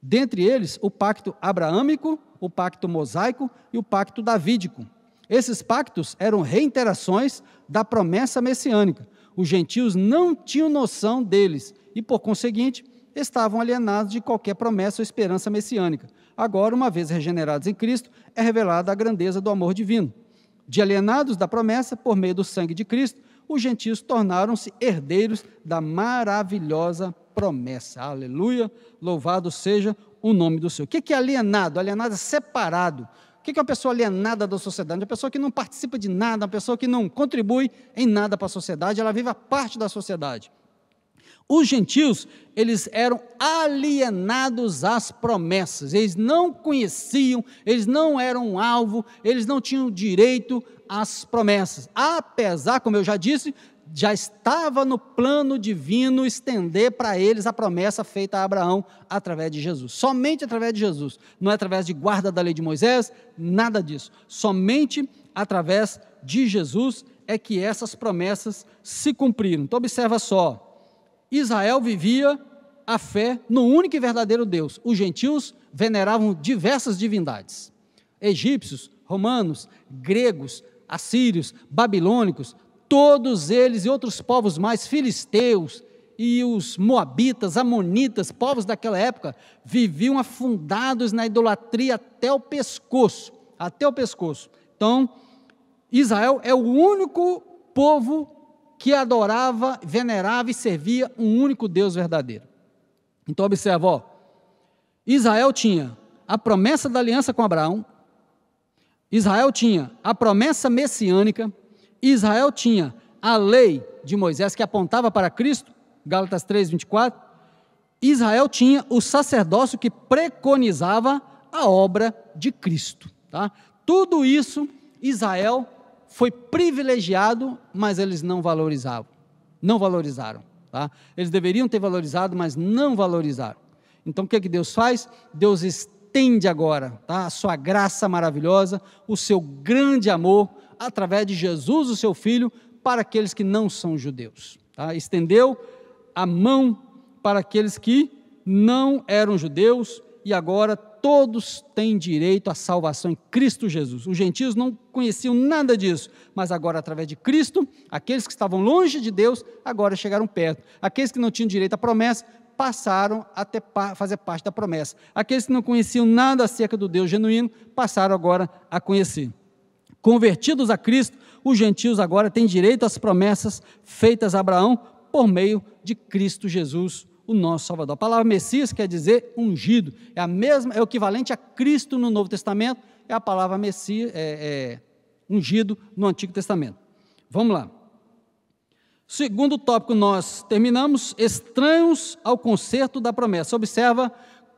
Dentre eles, o pacto abraâmico, o pacto mosaico e o pacto davídico. Esses pactos eram reiterações da promessa messiânica. Os gentios não tinham noção deles e, por conseguinte, estavam alienados de qualquer promessa ou esperança messiânica. Agora, uma vez regenerados em Cristo, é revelada a grandeza do amor divino. De alienados da promessa, por meio do sangue de Cristo, os gentios tornaram-se herdeiros da maravilhosa promessa. Aleluia! Louvado seja o nome do Senhor. O que é alienado? Alienado é separado. O que é uma pessoa alienada da sociedade? Uma pessoa que não participa de nada, uma pessoa que não contribui em nada para a sociedade, ela vive a parte da sociedade. Os gentios, eles eram alienados às promessas, eles não conheciam, eles não eram alvo, eles não tinham direito às promessas, apesar, como eu já disse, já estava no plano divino estender para eles a promessa feita a Abraão através de Jesus, somente através de Jesus, não é através de guarda da lei de Moisés, nada disso, somente através de Jesus é que essas promessas se cumpriram. Então observa só, Israel vivia a fé no único e verdadeiro Deus. Os gentios veneravam diversas divindades. Egípcios, romanos, gregos, assírios, babilônicos, todos eles e outros povos mais, filisteus e os moabitas, amonitas, povos daquela época, viviam afundados na idolatria até o pescoço. Até o pescoço. Então, Israel é o único povo que adorava, venerava e servia um único Deus verdadeiro. Então observa, ó, Israel tinha a promessa da aliança com Abraão, Israel tinha a promessa messiânica, Israel tinha a lei de Moisés que apontava para Cristo, Gálatas 3:24, Israel tinha o sacerdócio que preconizava a obra de Cristo. Tá? Tudo isso Israel foi privilegiado, mas eles não valorizavam, não valorizaram. Tá? Eles deveriam ter valorizado, mas não valorizaram. Então o que Deus faz? Deus estende agora, tá? A sua graça maravilhosa, o seu grande amor, através de Jesus, o seu Filho, para aqueles que não são judeus. Tá? Estendeu a mão para aqueles que não eram judeus e agora todos têm direito à salvação em Cristo Jesus. Os gentios não conheciam nada disso, mas agora através de Cristo, aqueles que estavam longe de Deus, agora chegaram perto. Aqueles que não tinham direito à promessa, passaram a fazer parte da promessa. Aqueles que não conheciam nada acerca do Deus genuíno, passaram agora a conhecer. Convertidos a Cristo, os gentios agora têm direito às promessas feitas a Abraão por meio de Cristo Jesus, o nosso Salvador. A palavra Messias quer dizer ungido, é o equivalente a Cristo no Novo Testamento, é a palavra Messias, ungido no Antigo Testamento. Vamos lá. Segundo tópico, nós terminamos, estranhos ao concerto da promessa. Observa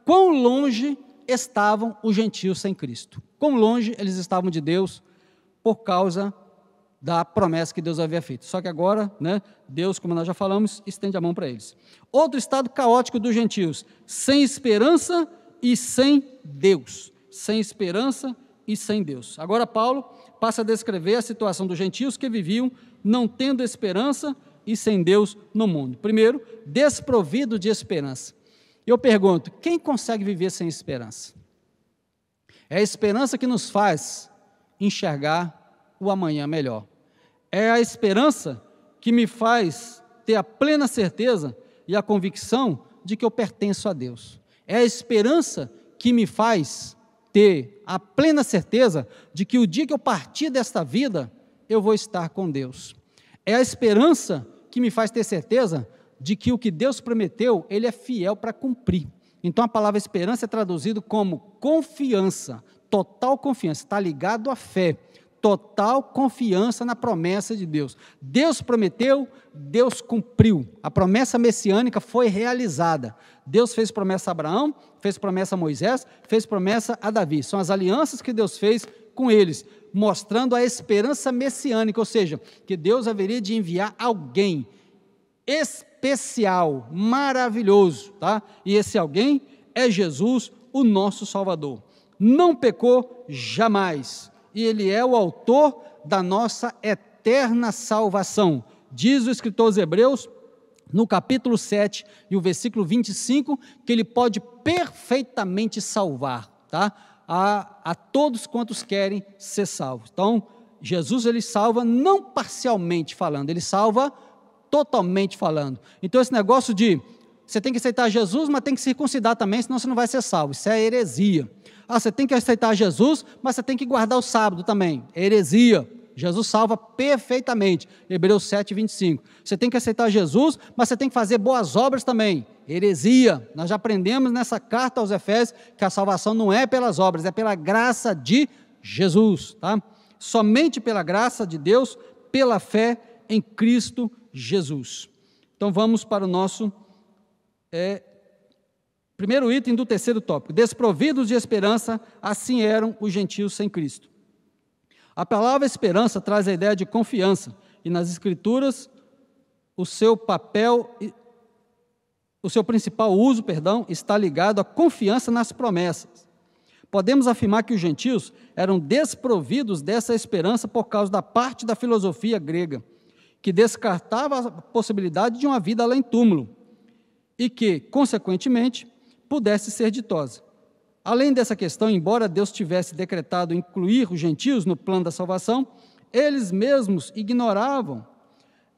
quão longe estavam os gentios sem Cristo, quão longe eles estavam de Deus por causa da promessa que Deus havia feito. Só que agora, Deus, como nós já falamos, estende a mão para eles. Outro estado caótico dos gentios, sem esperança e sem Deus. Sem esperança e sem Deus. Agora Paulo passa a descrever a situação dos gentios que viviam não tendo esperança e sem Deus no mundo. Primeiro, desprovido de esperança. Eu pergunto, quem consegue viver sem esperança? É a esperança que nos faz enxergar o amanhã melhor. É a esperança que me faz ter a plena certeza e a convicção de que eu pertenço a Deus. É a esperança que me faz ter a plena certeza de que o dia que eu partir desta vida, eu vou estar com Deus. É a esperança que me faz ter certeza de que o que Deus prometeu, Ele é fiel para cumprir. Então a palavra esperança é traduzido como confiança, total confiança, está ligado à fé, total confiança na promessa de Deus. Deus prometeu, Deus cumpriu, a promessa messiânica foi realizada. Deus fez promessa a Abraão, fez promessa a Moisés, fez promessa a Davi, são as alianças que Deus fez com eles, mostrando a esperança messiânica, ou seja, que Deus haveria de enviar alguém especial, maravilhoso, tá? E esse alguém é Jesus, o nosso Salvador. Não pecou jamais, e Ele é o autor da nossa eterna salvação. Diz o escritor aos Hebreus, no capítulo 7 e o versículo 25, que Ele pode perfeitamente salvar, tá? A todos quantos querem ser salvos. Então, Jesus, Ele salva não parcialmente falando, Ele salva totalmente falando. Então esse negócio de você tem que aceitar Jesus, mas tem que circuncidar também, senão você não vai ser salvo. Isso é heresia. Você tem que aceitar Jesus, mas você tem que guardar o sábado também. É heresia. Jesus salva perfeitamente. Hebreus 7, 25. Você tem que aceitar Jesus, mas você tem que fazer boas obras também. Heresia. Nós já aprendemos nessa carta aos Efésios que a salvação não é pelas obras, é pela graça de Jesus, tá? Somente pela graça de Deus, pela fé em Cristo Jesus. Então vamos para o nosso primeiro item do terceiro tópico. Desprovidos de esperança, assim eram os gentios sem Cristo. A palavra esperança traz a ideia de confiança, e nas Escrituras o seu principal uso, está ligado à confiança nas promessas. Podemos afirmar que os gentios eram desprovidos dessa esperança por causa da parte da filosofia grega, que descartava a possibilidade de uma vida além túmulo, e que, consequentemente, pudesse ser ditosa. Além dessa questão, embora Deus tivesse decretado incluir os gentios no plano da salvação, eles mesmos ignoravam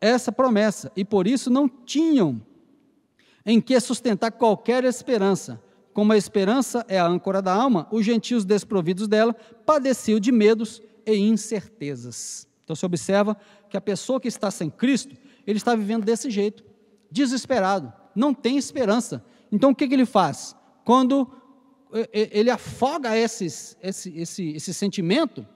essa promessa, e por isso não tinham em que sustentar qualquer esperança. Como a esperança é a âncora da alma, os gentios desprovidos dela padeciam de medos e incertezas. Então você observa que a pessoa que está sem Cristo, ele está vivendo desse jeito, desesperado, não tem esperança. Então o que ele faz? Quando ele afoga esse sentimento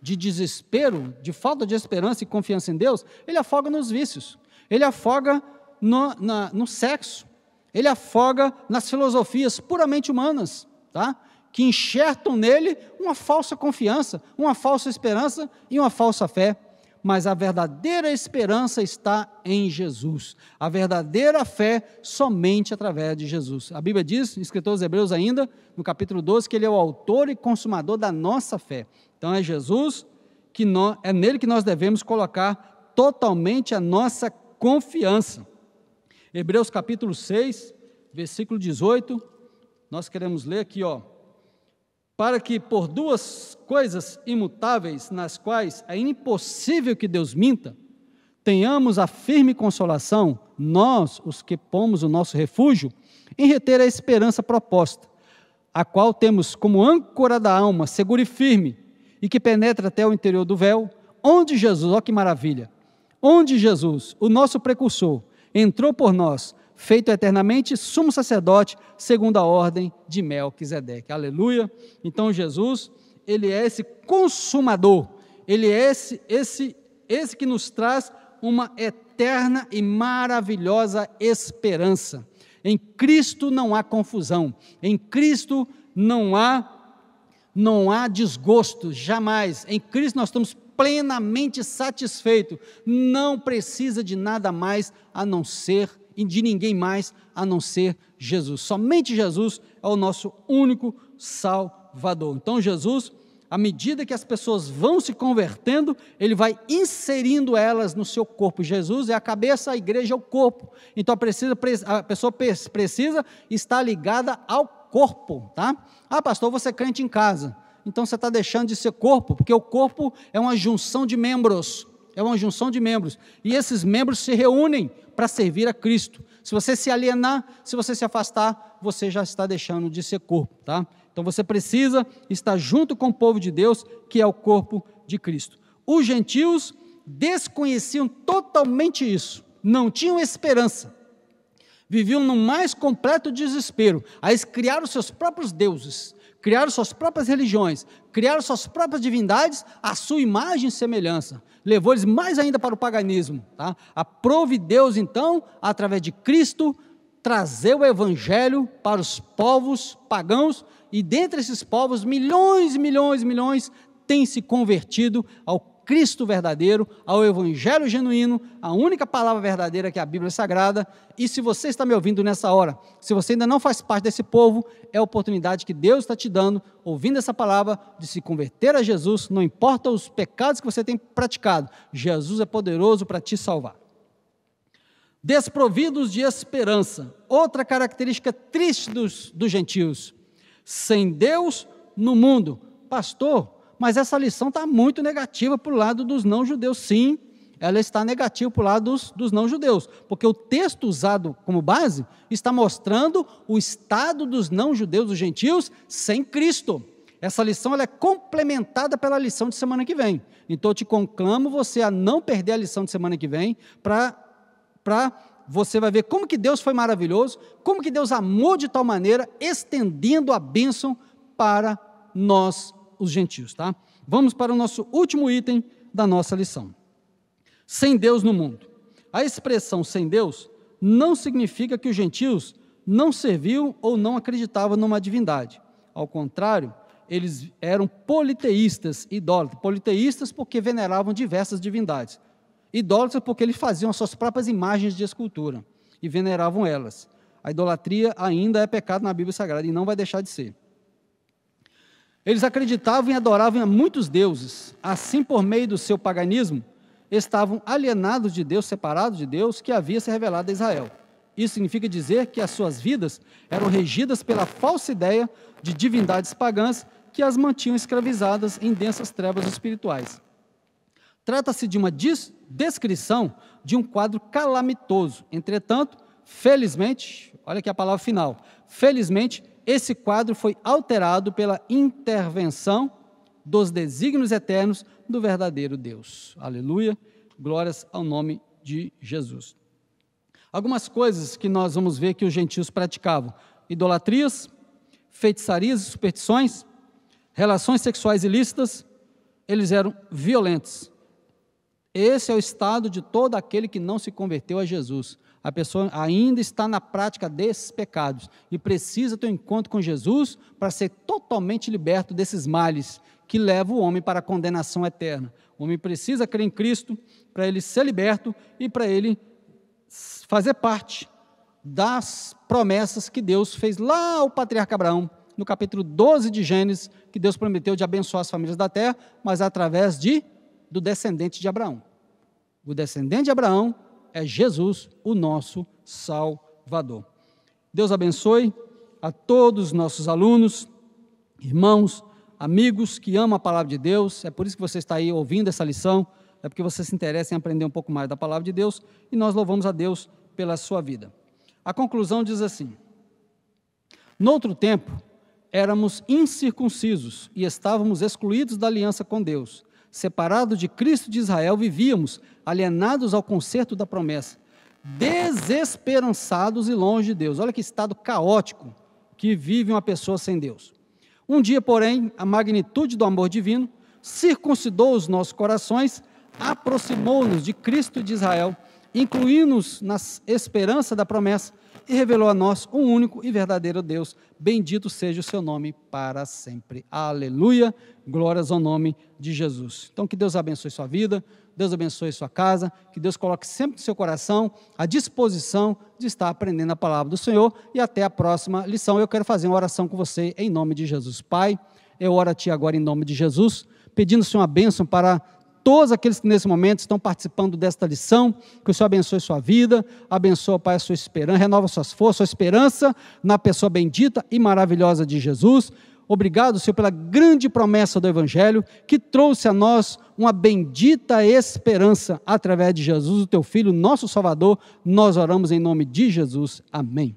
de desespero, de falta de esperança e confiança em Deus, ele afoga nos vícios, ele afoga no sexo, ele afoga nas filosofias puramente humanas, tá? Que enxertam nele uma falsa confiança, uma falsa esperança e uma falsa fé. Mas a verdadeira esperança está em Jesus, a verdadeira fé somente através de Jesus. A Bíblia diz, escritor aos Hebreus ainda, no capítulo 12, que Ele é o autor e consumador da nossa fé. Então é Jesus, é nele que nós devemos colocar totalmente a nossa confiança. Hebreus capítulo 6, versículo 18, nós queremos ler aqui, para que por duas coisas imutáveis, nas quais é impossível que Deus minta, tenhamos a firme consolação, nós, os que pomos o nosso refúgio, em reter a esperança proposta, a qual temos como âncora da alma, segura e firme, e que penetra até o interior do véu, onde Jesus, olha que maravilha, onde Jesus, o nosso precursor, entrou por nós, feito eternamente sumo sacerdote, segundo a ordem de Melquisedeque. Aleluia! Então Jesus, Ele é esse consumador, Ele é esse que nos traz uma eterna e maravilhosa esperança. Em Cristo não há confusão, em Cristo não há desgosto, jamais. Em Cristo nós estamos plenamente satisfeitos, não precisa de nada mais a não ser e de ninguém mais a não ser Jesus. Somente Jesus é o nosso único Salvador. Então Jesus, à medida que as pessoas vão se convertendo, Ele vai inserindo elas no seu corpo. Jesus é a cabeça, a igreja é o corpo. Então a pessoa precisa estar ligada ao corpo, tá? Pastor, você é crente em casa. Então você está deixando de ser corpo, porque o corpo é uma junção de membros. E esses membros se reúnem para servir a Cristo. Se você se alienar, se você se afastar, você já está deixando de ser corpo, tá? Então você precisa estar junto com o povo de Deus, que é o corpo de Cristo. Os gentios desconheciam totalmente isso, não tinham esperança, Viviam no mais completo desespero. Aí eles criaram seus próprios deuses, criaram suas próprias religiões, criaram suas próprias divindades, à sua imagem e semelhança. Levou eles mais ainda para o paganismo. Tá? Aprove Deus, então, através de Cristo, trazer o evangelho para os povos pagãos, e dentre esses povos, milhões e milhões e milhões têm se convertido ao Cristo verdadeiro, ao evangelho genuíno, a única palavra verdadeira que é a Bíblia Sagrada. E se você está me ouvindo nessa hora, se você ainda não faz parte desse povo, é a oportunidade que Deus está te dando, ouvindo essa palavra, de se converter a Jesus, não importa os pecados que você tem praticado, Jesus é poderoso para te salvar. Desprovidos de esperança, outra característica triste dos gentios, sem Deus no mundo. Pastor, mas essa lição está muito negativa para o lado dos não-judeus. Sim, ela está negativa para o lado dos não-judeus, porque o texto usado como base está mostrando o estado dos não-judeus, dos gentios, sem Cristo. Essa lição ela é complementada pela lição de semana que vem. Então eu te conclamo você a não perder a lição de semana que vem, você vai ver como que Deus foi maravilhoso, como que Deus amou de tal maneira, estendendo a bênção para nós, os gentios. Tá? Vamos para o nosso último item da nossa lição. Sem Deus no mundo. A expressão sem Deus não significa que os gentios não serviam ou não acreditavam numa divindade. Ao contrário, eles eram politeístas, idólatras. Politeístas porque veneravam diversas divindades. Idólatras porque eles faziam as suas próprias imagens de escultura e veneravam elas. A idolatria ainda é pecado na Bíblia Sagrada e não vai deixar de ser. Eles acreditavam e adoravam a muitos deuses. Assim, por meio do seu paganismo, estavam alienados de Deus, separados de Deus, que havia se revelado a Israel. Isso significa dizer que as suas vidas eram regidas pela falsa ideia de divindades pagãs que as mantinham escravizadas em densas trevas espirituais. Trata-se de uma descrição de um quadro calamitoso. Entretanto, felizmente, olha aqui a palavra final, felizmente, esse quadro foi alterado pela intervenção dos desígnios eternos do verdadeiro Deus. Aleluia, glórias ao nome de Jesus. Algumas coisas que nós vamos ver que os gentios praticavam: idolatrias, feitiçarias e superstições, relações sexuais ilícitas. Eles eram violentos. Esse é o estado de todo aquele que não se converteu a Jesus. A pessoa ainda está na prática desses pecados e precisa ter um encontro com Jesus para ser totalmente liberto desses males que levam o homem para a condenação eterna. O homem precisa crer em Cristo para ele ser liberto e para ele fazer parte das promessas que Deus fez lá ao patriarca Abraão, no capítulo 12 de Gênesis, que Deus prometeu de abençoar as famílias da terra, mas através do descendente de Abraão. O descendente de Abraão é Jesus, o nosso Salvador. Deus abençoe a todos os nossos alunos, irmãos, amigos que amam a palavra de Deus. É por isso que você está aí ouvindo essa lição, é porque você se interessa em aprender um pouco mais da palavra de Deus, e nós louvamos a Deus pela sua vida. A conclusão diz assim: noutro tempo, éramos incircuncisos e estávamos excluídos da aliança com Deus. Separados de Cristo de Israel, vivíamos alienados ao concerto da promessa, desesperançados e longe de Deus. Olha que estado caótico que vive uma pessoa sem Deus. Um dia, porém, a magnitude do amor divino circuncidou os nossos corações, aproximou-nos de Cristo de Israel, incluiu-nos na esperança da promessa e revelou a nós um único e verdadeiro Deus. Bendito seja o seu nome para sempre. Aleluia, glórias ao nome de Jesus. Então que Deus abençoe sua vida, Deus abençoe sua casa, que Deus coloque sempre no seu coração a disposição de estar aprendendo a palavra do Senhor, e até a próxima lição. Eu quero fazer uma oração com você em nome de Jesus. Pai, eu oro a Ti agora em nome de Jesus, pedindo, Senhor, uma bênção para todos aqueles que nesse momento estão participando desta lição, que o Senhor abençoe sua vida, abençoe, Pai, a sua esperança, renova suas forças, sua esperança na pessoa bendita e maravilhosa de Jesus. Obrigado, Senhor, pela grande promessa do Evangelho, que trouxe a nós uma bendita esperança através de Jesus, o Teu Filho, nosso Salvador. Nós oramos em nome de Jesus. Amém.